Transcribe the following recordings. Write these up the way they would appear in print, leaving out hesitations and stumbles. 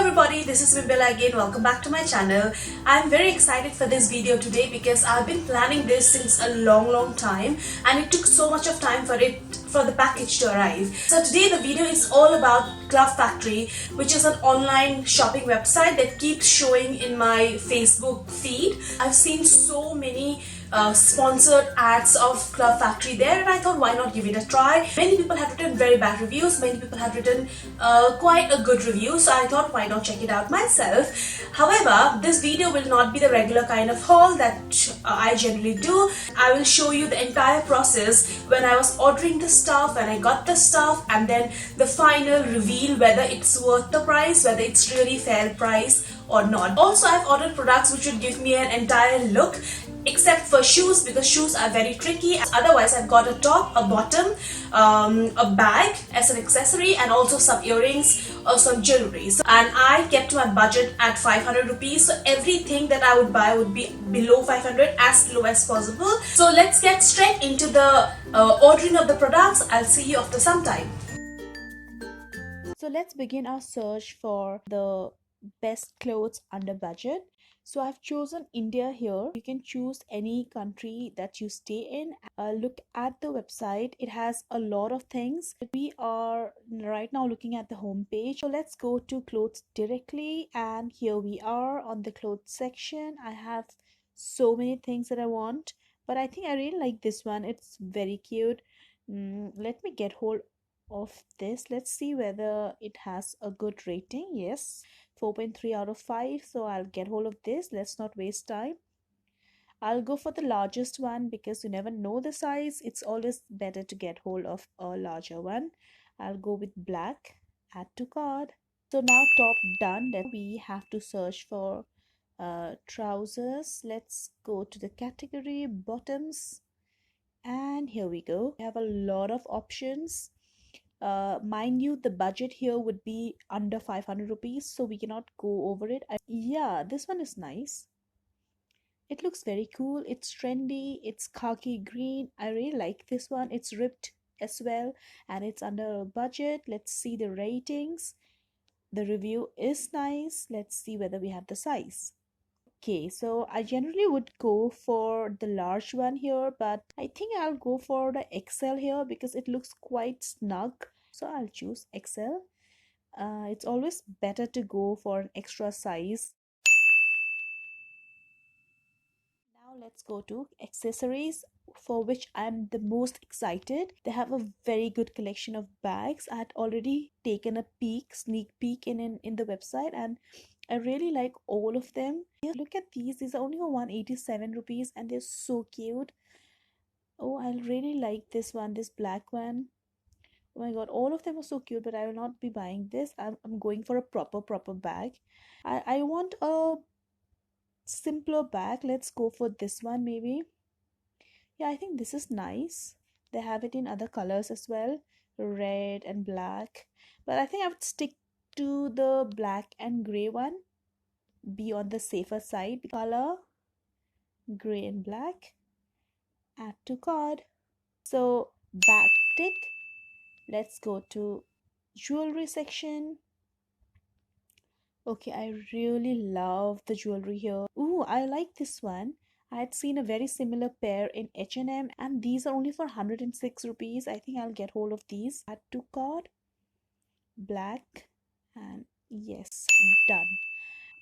everybody, this is Bimbela again. Welcome back to my channel. I'm very excited for this video today because I've been planning this since a long time and it took so much of time for the package to arrive. So today the video is all about Glove Factory, which is an online shopping website that keeps showing in my Facebook feed. I've seen so many sponsored ads of Glove Factory there, and I thought, why not give it a try. Many people have written very bad reviews, many people have written quite a good review, so I thought, why not check it out myself. However, this video will not be the regular kind of haul that I generally do. I will show you the entire process when I was ordering the stuff, when I got the stuff, and then the final reveal whether it's worth the price, whether it's really fair price or not. Also, I've ordered products which would give me an entire look, except for shoes, because shoes are very tricky. Otherwise, I've got a top, a bottom, a bag as an accessory, and also some earrings or some jewelry. And I kept my budget at 500 rupees, so everything that I would buy would be below 500, as low as possible. So let's get straight into the ordering of the products. I'll see you after some time. So let's begin our search for the best clothes under budget. So I've chosen India here. You can choose any country that you stay in. Look at the website. It has a lot of things. We are right now looking at the home page. So let's go to clothes directly, and here we are on the clothes section. I have so many things that I want, but I think I really like this one. It's very cute. Let me get hold of this. Let's see whether it has a good rating. Yes, 4.3 out of 5, so I'll get hold of this. Let's not waste time. I'll go for the largest one because you never know the size. It's always better to get hold of a larger one. I'll go with black. Add to cart. So now top done. Then we have to search for trousers. Let's go to the category bottoms, and here we go. We have a lot of options. Mind you, the budget here would be under 500 rupees, so we cannot go over it. Yeah, this one is nice. It looks very cool. It's trendy. It's khaki green. I really like this one. It's ripped as well, and it's under a budget. Let's see the ratings. The review is nice. Let's see whether we have the size. Okay, so I generally would go for the large one here, but I think I'll go for the XL here because it looks quite snug. So I'll choose XL. It's always better to go for an extra size. Now let's go to accessories, for which I'm the most excited. They have a very good collection of bags. I had already taken a sneak peek in the website, and I really like all of them. Here, look at these. These are only for 187 rupees and they're so cute. Oh, I really like this one, this black one. Oh my god, all of them are so cute, but I will not be buying this. I'm going for a proper bag. I want a simpler bag. Let's go for this one maybe. Yeah, I think this is nice. They have it in other colors as well, red and black. But I think I would stick to the black and gray one. Be on the safer side. Color, gray and black. Add to cart. So back tick. Let's go to jewelry section. Okay, I really love the jewelry here. Ooh, I like this one. I had seen a very similar pair in H&M, and these are only for 106 rupees. I think I'll get hold of these. Add to cart. Black, and yes, done.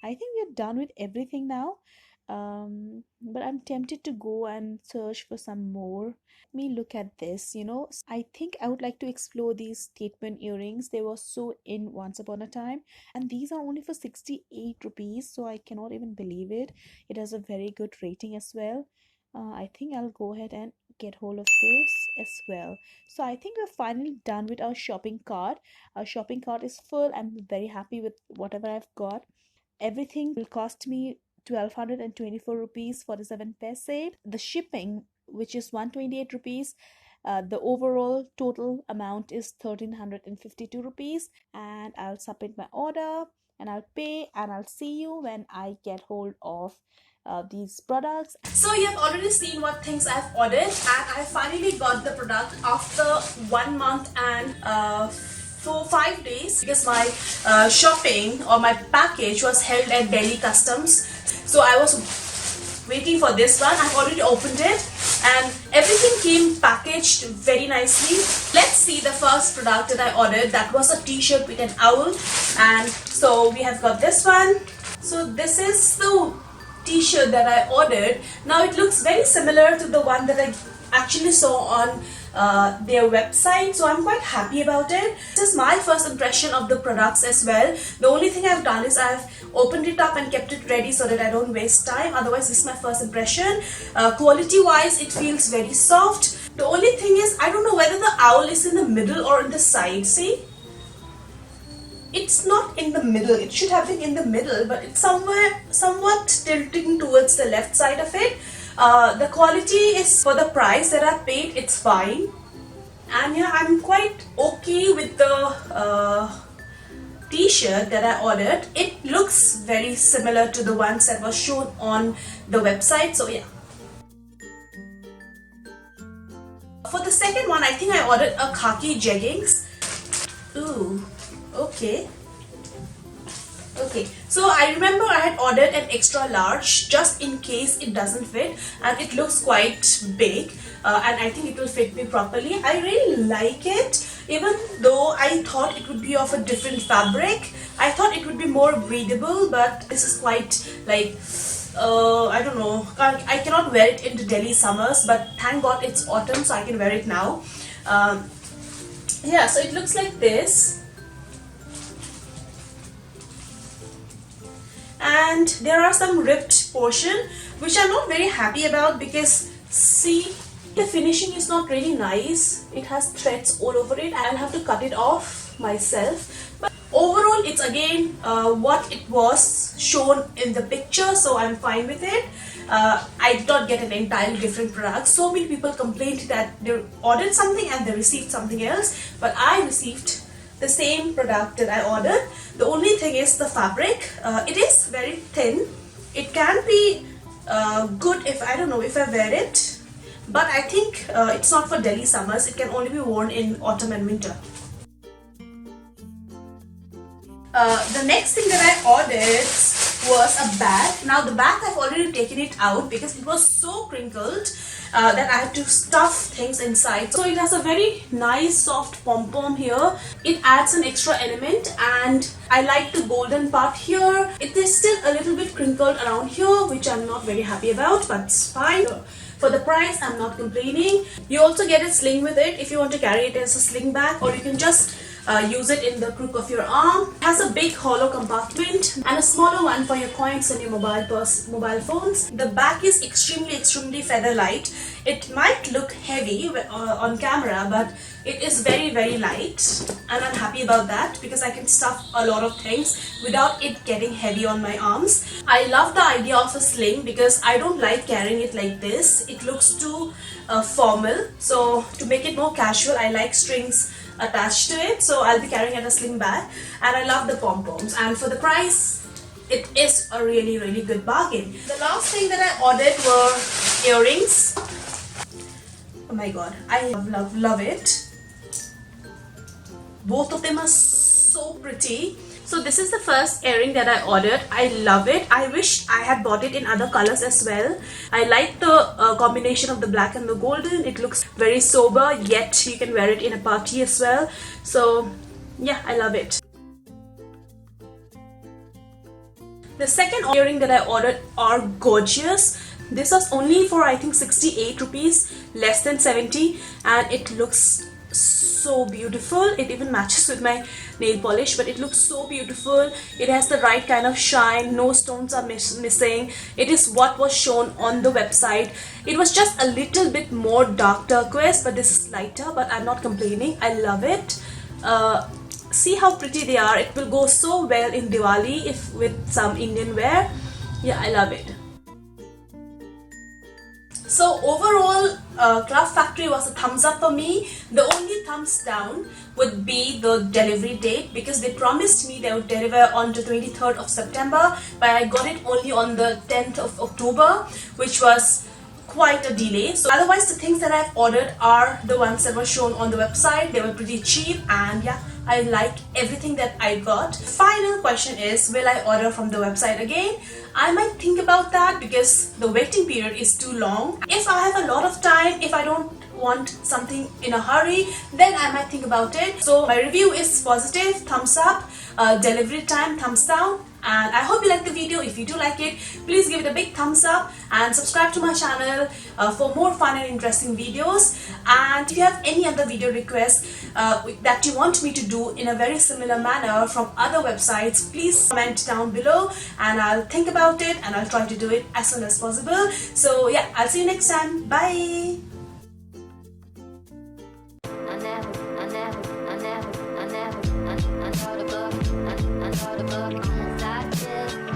I think we're done with everything now. But I'm tempted to go and search for some more. Let me look at this. I think I would like to explore these statement earrings. They were so in once upon a time, and these are only for 68 rupees, so I cannot even believe it. It has a very good rating as well. I think I'll go ahead and get hold of this as well. So I think we're finally done with our shopping cart. Our shopping cart is full. I'm very happy with whatever I've got. Everything will cost me 1224 rupees 47 paise. The shipping, which is 128 rupees, the overall total amount is 1352 rupees, and I'll submit my order and I'll pay, and I'll see you when I get hold of these products. So you have already seen what things I've ordered, and I finally got the product after 1 month and for 5 days because my shopping or my package was held at Delhi Customs. So I was waiting for this one. I've already opened it and everything came packaged very nicely. Let's see the first product that I ordered. That was a t-shirt with an owl, and so we have got this one. So this is the t-shirt that I ordered. Now it looks very similar to the one that I actually saw on their website, so I'm quite happy about it. This is my first impression of the products as well. The only thing I've done is I've opened it up and kept it ready so that I don't waste time. Otherwise, this is my first impression. Quality wise, it feels very soft. The only thing is, I don't know whether the owl is in the middle or in the side. See, it's not in the middle. It should have been in the middle, but it's somewhat tilting towards the left side of it. The quality is, for the price that I paid, it's fine, and yeah, I'm quite okay with the t-shirt that I ordered. It looks very similar to the ones that was shown on the website, so yeah. For the second one, I think I ordered a khaki jeggings. Ooh, okay. Okay, so I remember I had ordered an extra large just in case it doesn't fit, and it looks quite big, and I think it will fit me properly. I really like it, even though I thought it would be of a different fabric. I thought it would be more breathable, but this is quite like, I don't know, I cannot wear it into Delhi summers, but thank God it's autumn, so I can wear it now. Yeah, so it looks like this. And there are some ripped portion which I'm not very happy about because see, the finishing is not really nice. It has threads all over it. I'll have to cut it off myself, but overall it's again what it was shown in the picture, so I'm fine with it. I did not get an entirely different product. So many people complained that they ordered something and they received something else, but I received the same product that I ordered. The only thing is the fabric. It is very thin. It can be good if, I don't know, if I wear it, but I think it's not for Delhi summers. It can only be worn in autumn and winter. The next thing that I ordered was a bag. Now the bag, I've already taken it out because it was so crinkled that I had to stuff things inside. So it has a very nice soft pom-pom here. It adds an extra element, and I like the golden part here. It is still a little bit crinkled around here, which I'm not very happy about, but it's fine. For the price, I'm not complaining. You also get a sling with it if you want to carry it as a sling bag, or you can just use it in the crook of your arm. It has a big hollow compartment and a smaller one for your coins and your mobile phones. The back is extremely feather light. It might look heavy on camera, but it is very light, and I'm happy about that because I can stuff a lot of things without it getting heavy on my arms. I love the idea of a sling because I don't like carrying it like this. It looks too formal, so to make it more casual, I like strings attached to it, so I'll be carrying it as a sling bag, and I love the pom-poms, and for the price it is a really good bargain. The last thing that I ordered were earrings. Oh my god, I love it. Both of them are so pretty. So this is the first earring that I ordered. I love it. I wish I had bought it in other colors as well. I like the combination of the black and the golden. It looks very sober, yet you can wear it in a party as well. So yeah, I love it. The second earring that I ordered are gorgeous. This was only for I think 68 rupees, less than 70, and it looks so beautiful. It even matches with my nail polish, but it looks so beautiful. It has the right kind of shine. No stones are missing. It is what was shown on the website. It was just a little bit more dark turquoise, but this is lighter, but I'm not complaining. I love it. See how pretty they are. It will go so well in Diwali if with some Indian wear. Yeah, I love it. So overall, Craft Factory was a thumbs up for me. The only thumbs down would be the delivery date, because they promised me they would deliver on the 23rd of September, but I got it only on the 10th of October, which was quite a delay. So otherwise, the things that I've ordered are the ones that were shown on the website. They were pretty cheap, and yeah, I like everything that I got. Final question is, will I order from the website again? I might think about that because the waiting period is too long. If I have a lot of time, if I don't want something in a hurry, then I might think about it. So my review is positive, thumbs up, delivery time, thumbs down. And I hope you like the video. If you do like it, please give it a big thumbs up and subscribe to my channel for more fun and interesting videos. And if you have any other video requests that you want me to do in a very similar manner from other websites, please comment down below and I'll think about it and I'll try to do it as soon as possible. So yeah, I'll see you next time. Bye.